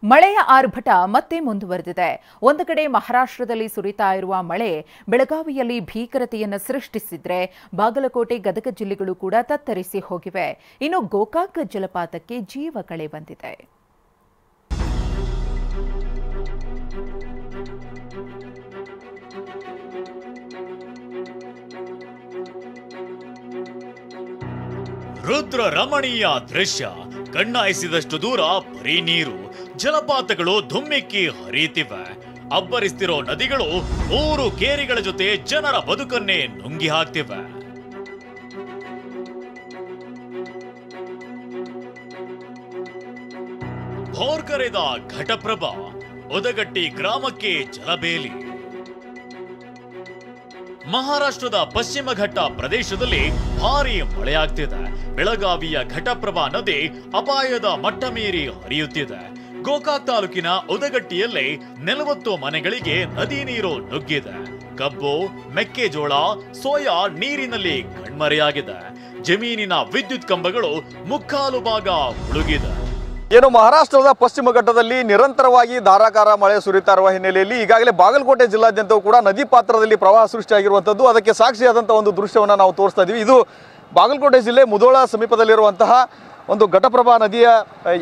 ಮಳೆಯ ಆರ್ಭಟ ಮತ್ತೆ ಮುಂದುವರೆದಿದೆ. ಒಂದು ಕಡೆ ಮಹಾರಾಷ್ಟ್ರದಲ್ಲಿ ಸುರಿತಾ ಇರುವ ಮಳೆ ಬೆಳಗಾವಿಯಲ್ಲಿ ಭೀಕರತೆಯನ್ನು ಸೃಷ್ಟಿಸಿದ್ರೆ, ಬಾಗಲಕೋಟೆ, ಗದಗ ಜಿಲ್ಲೆಗಳು ಕೂಡ ತತ್ತರಿಸಿ ಹೋಗಿವೆ. ಇನ್ನು ಗೋಕಾಕ್ ಜಲಪಾತಕ್ಕೆ ಜೀವ ಕಳೆ ಬಂದಿದೆ. ರುದ್ರ ರಮಣೀಯ ದೃಶ್ಯ, ಕಣ್ಣಾಯಿಸಿದಷ್ಟು ದೂರ ಬರೀ ನೀರು, ಜಲಪಾತಗಳು ಧುಮ್ಮಿಕ್ಕಿ ಹರಿಯುತ್ತಿವೆ. ಅಬ್ಬರಿಸ್ತಿರೋ ನದಿಗಳು 3 ಕೇರಿಗಳ ಜೊತೆ ಜನರ ಬದುಕನ್ನೇ ನುಂಗಿ ಹಾಕ್ತಿವೆ. ಭೋರ್ಕರೆದ ಘಟಪ್ರಭಾ, ಉದಗಟ್ಟಿ ಗ್ರಾಮಕ್ಕೆ ಜಲಬೇಲಿ. ಮಹಾರಾಷ್ಟ್ರದ ಪಶ್ಚಿಮ ಘಟ್ಟ ಪ್ರದೇಶದಲ್ಲಿ ಭಾರೀ ಮಳೆಯಾಗ್ತಿದೆ. ಬೆಳಗಾವಿಯ ಘಟಪ್ರಭಾ ನದಿ ಅಪಾಯದ ಮಟ್ಟ ಮೀರಿ ಹರಿಯುತ್ತಿದೆ. ಗೋಕಾಕ್ ತಾಲೂಕಿನ ಉದಗಟ್ಟಿಯಲ್ಲಿ 40 ಮನೆಗಳಿಗೆ ನದಿ ನೀರು ನುಗ್ಗಿದೆ. ಕಬ್ಬು, ಮೆಕ್ಕೆಜೋಳ, ಸೋಯಾ ನೀರಿನಲ್ಲಿ ಕಣ್ಮರೆಯಾಗಿದೆ. ಜಮೀನಿನ ವಿದ್ಯುತ್ ಕಂಬಗಳು ಮುಕ್ಕಾಲು ಭಾಗ ಮುಳುಗಿದೆ. ಏನು ಮಹಾರಾಷ್ಟ್ರದ ಪಶ್ಚಿಮ ಘಟ್ಟದಲ್ಲಿ ನಿರಂತರವಾಗಿ ಧಾರಾಕಾರ ಮಳೆ ಸುರಿತಾ ಇರುವ ಹಿನ್ನೆಲೆಯಲ್ಲಿ ಈಗಾಗಲೇ ಬಾಗಲಕೋಟೆ ಜಿಲ್ಲಾದ್ಯಂತವೂ ಕೂಡ ನದಿ ಪಾತ್ರದಲ್ಲಿ ಪ್ರವಾಹ ಸೃಷ್ಟಿಯಾಗಿರುವಂಥದ್ದು, ಅದಕ್ಕೆ ಸಾಕ್ಷಿಯಾದಂಥ ಒಂದು ದೃಶ್ಯವನ್ನು ನಾವು ತೋರಿಸ್ತಾ ಇದ್ದೀವಿ. ಇದು ಬಾಗಲಕೋಟೆ ಜಿಲ್ಲೆ ಮುಧೋಳ ಸಮೀಪದಲ್ಲಿರುವಂತಹ ಒಂದು ಘಟಪ್ರಭಾ ನದಿಯ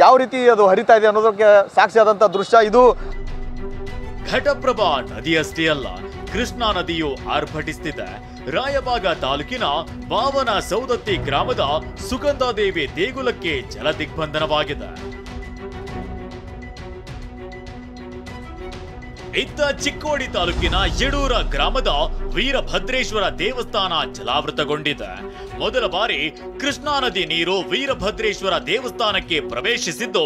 ಯಾವ ರೀತಿ ಅದು ಹರಿತಾ ಇದೆ ಅನ್ನೋದಕ್ಕೆ ಸಾಕ್ಷಿಯಾದಂಥ ದೃಶ್ಯ ಇದು. ಘಟಪ್ರಭಾ ನದಿಯಷ್ಟೇ ಅಲ್ಲ, ಕೃಷ್ಣಾ ನದಿಯು ಆರ್ಭಟಿಸುತ್ತಿದೆ. ರಾಯಬಾಗ ತಾಲೂಕಿನ ಬಾವನ ಸೌದತ್ತಿ ಗ್ರಾಮದ ಸುಗಂಧಾದೇವಿ ದೇಗುಲಕ್ಕೆ ಜಲ ದಿಗ್ಬಂಧನವಾಗಿದೆ. ಇತ್ತ ಚಿಕ್ಕೋಡಿ ತಾಲೂಕಿನ ಯಡೂರ ಗ್ರಾಮದ ವೀರಭದ್ರೇಶ್ವರ ದೇವಸ್ಥಾನ ಜಲಾವೃತಗೊಂಡಿದೆ. ಮೊದಲ ಬಾರಿ ಕೃಷ್ಣಾ ನದಿ ನೀರು ವೀರಭದ್ರೇಶ್ವರ ದೇವಸ್ಥಾನಕ್ಕೆ ಪ್ರವೇಶಿಸಿದ್ದು,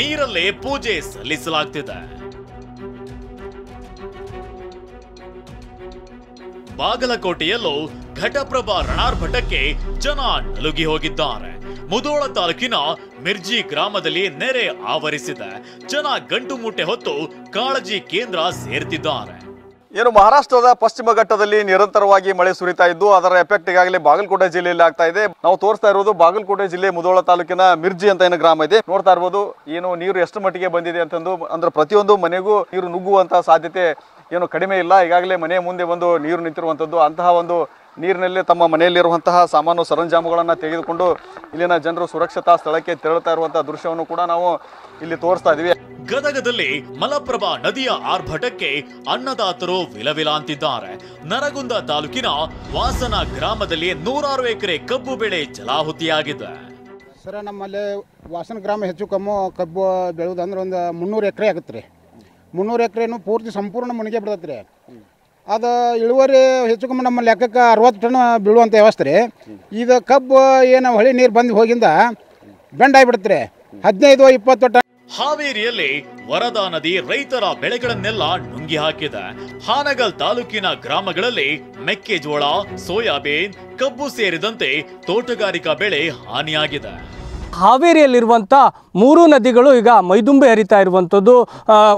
ನೀರಲ್ಲೇ ಪೂಜೆ ಸಲ್ಲಿಸಲಾಗ್ತಿದೆ. ಬಾಗಲಕೋಟೆಯಲ್ಲೂ ಘಟಪ್ರಭಾ ರಣಾರ್ಭಟಕ್ಕೆ ಜನ ನಲುಗಿ ಹೋಗಿದ್ದಾರೆ. ಮುಧೋಳ ತಾಲೂಕಿನ ಮಿರ್ಜಿ ಗ್ರಾಮದಲ್ಲಿ ನೆರೆ ಆವರಿಸಿದೆ. ಜನ ಗಂಟು ಮೂಟೆ ಹೊತ್ತು ಕಾಳಜಿ ಕೇಂದ್ರ ಸೇರ್ತಿದ್ದಾರೆ. ಏನು ಮಹಾರಾಷ್ಟ್ರದ ಪಶ್ಚಿಮ ಘಟ್ಟದಲ್ಲಿ ನಿರಂತರವಾಗಿ ಮಳೆ ಸುರಿತಾ ಇದ್ದು, ಅದರ ಎಫೆಕ್ಟ್ ಈಗಾಗಲೇ ಬಾಗಲಕೋಟೆ ಜಿಲ್ಲೆಯಲ್ಲಿ ಆಗ್ತಾ ಇದೆ. ನಾವು ತೋರಿಸ್ತಾ ಇರೋದು ಬಾಗಲಕೋಟೆ ಜಿಲ್ಲೆ ಮುಧೋಳ ತಾಲೂಕಿನ ಮಿರ್ಜಿ ಅಂತ ಏನು ಗ್ರಾಮ ಇದೆ. ನೋಡ್ತಾ ಇರ್ಬೋದು ಏನು ನೀರು ಎಷ್ಟು ಮಟ್ಟಿಗೆ ಬಂದಿದೆ ಅಂತಂದು. ಅಂದ್ರೆ ಪ್ರತಿಯೊಂದು ಮನೆಗೂ ನೀರು ನುಗ್ಗುವಂತಹ ಸಾಧ್ಯತೆ ಏನು ಕಡಿಮೆ ಇಲ್ಲ. ಈಗಾಗಲೇ ಮನೆಯ ಮುಂದೆ ಒಂದು ನೀರು ನಿಂತಿರುವಂಥದ್ದು. ಅಂತಹ ಒಂದು ನೀರಿನಲ್ಲಿ ತಮ್ಮ ಮನೆಯಲ್ಲಿರುವಂತಹ ಸಾಮಾನು ಸರಂಜಾಮುಗಳನ್ನು ತೆಗೆದುಕೊಂಡು ಇಲ್ಲಿನ ಜನರು ಸುರಕ್ಷತಾ ಸ್ಥಳಕ್ಕೆ ತೆರಳುತ್ತಾ ಇರುವಂತಹ ದೃಶ್ಯವನ್ನು ಕೂಡ ನಾವು ಇಲ್ಲಿ ತೋರಿಸ್ತಾ ಇದೀವಿ. ಗದಗದಲ್ಲಿ ಮಲಪ್ರಭಾ ನದಿಯ ಆರ್ಭಟಕ್ಕೆ ಅನ್ನದಾತರು ವಿಲವಿಲ ಅಂತಿದ್ದಾರೆ. ನರಗುಂದ ತಾಲೂಕಿನ ವಾಸನ ಗ್ರಾಮದಲ್ಲಿ 106 ಎಕರೆ ಕಬ್ಬು ಬೆಳೆ ಜಲಾಹುತಿಯಾಗಿದೆ. ಸರ್, ನಮ್ಮಲ್ಲಿ ವಾಸನ ಗ್ರಾಮ ಹೆಚ್ಚು ಕಮ್ಮು ಕಬ್ಬು ಬೆಳೆಯೋದಂದ್ರೆ ಒಂದು 300 ಎಕರೆ ಆಗುತ್ತೆ ರೀ. 300 ಎಕರೆನೂ ಪೂರ್ತಿ ಸಂಪೂರ್ಣ ಮುಣಿಗೆ ಬಿಡತ್ತೆ ರೀ. ಅದು ಇಳುವರಿ ಹೆಚ್ಚು ಕಮ್ಮಿ ನಮ್ಮ ಲೆಕ್ಕಕ್ಕೆ 60 ಟನ್ ಬೀಳುವಂಥ ವ್ಯವಸ್ಥೆ ರೀ. ಇದು ಕಬ್ಬು ಏನು ಹೊಳೆ ನೀರು ಬಂದು ಹೋಗಿಂದ ಬೆಂಡಾಗಿಬಿಡುತ್ತೆ ರೀ. 15-20 ಟನ್. ಹಾವೇರಿಯಲ್ಲಿ ವರದಾ ನದಿ ರೈತರ ಬೆಳೆಗಳನ್ನೆಲ್ಲ ನುಂಗಿ ಹಾಕಿದೆ. ಹಾನಗಲ್ ತಾಲೂಕಿನ ಗ್ರಾಮಗಳಲ್ಲಿ ಮೆಕ್ಕೆಜೋಳ, ಸೋಯಾಬೀನ್, ಕಬ್ಬು ಸೇರಿದಂತೆ ತೋಟಗಾರಿಕಾ ಬೆಳೆ ಹಾನಿಯಾಗಿದೆ. ಹಾವೇರಿಯಲ್ಲಿರುವಂಥ 3 ನದಿಗಳು ಈಗ ಮೈದುಂಬಿ ಹರಿತಾ ಇರುವಂಥದ್ದು.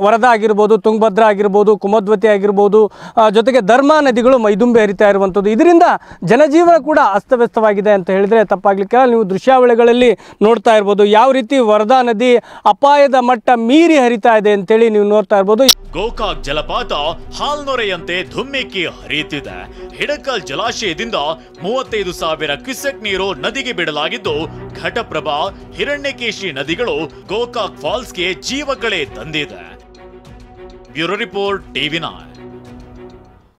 ವರದಾ ಆಗಿರ್ಬೋದು, ತುಂಗಭದ್ರಾ ಆಗಿರ್ಬೋದು, ಕುಮದ್ವತಿ ಆಗಿರ್ಬೋದು, ಜೊತೆಗೆ ಧರ್ಮಾ ನದಿಗಳು ಮೈದುಂಬಿ ಹರಿತಾ ಇರುವಂಥದ್ದು. ಇದರಿಂದ ಜನಜೀವನ ಕೂಡ ಅಸ್ತವ್ಯಸ್ತವಾಗಿದೆ ಅಂತ ಹೇಳಿದರೆ ತಪ್ಪಾಗಲಿಕ್ಕೆ. ನೀವು ದೃಶ್ಯಾವಳಿಗಳಲ್ಲಿ ನೋಡ್ತಾ ಇರ್ಬೋದು ಯಾವ ರೀತಿ ವರದಾ ನದಿ ಅಪಾಯದ ಮಟ್ಟ ಮೀರಿ ಹರಿತಾ ಇದೆ ಅಂತೇಳಿ ನೀವು ನೋಡ್ತಾ ಇರ್ಬೋದು. ಗೋಕಾಕ್ ಜಲಪಾತ ಹಾಲ್ನೊರೆಯಂತೆ ಧುಮ್ಮಿಕ್ಕಿ ಹರಿಯುತ್ತಿದೆ. ಹಿಡಕಲ್ ಜಲಾಶಯದಿಂದ 35,000 ಕ್ಯೂಸೆಕ್ ನೀರು ನದಿಗೆ ಬಿಡಲಾಗಿದ್ದು, ಘಟಪ್ರಭಾ, ಹಿರಣ್ಯಕೇಶಿ ನದಿಗಳು ಗೋಕಾಕ್ ಫಾಲ್ಸ್ಗೆ ಜೀವಕಳೆ ತಂದಿದೆ. Bureau report, TV9.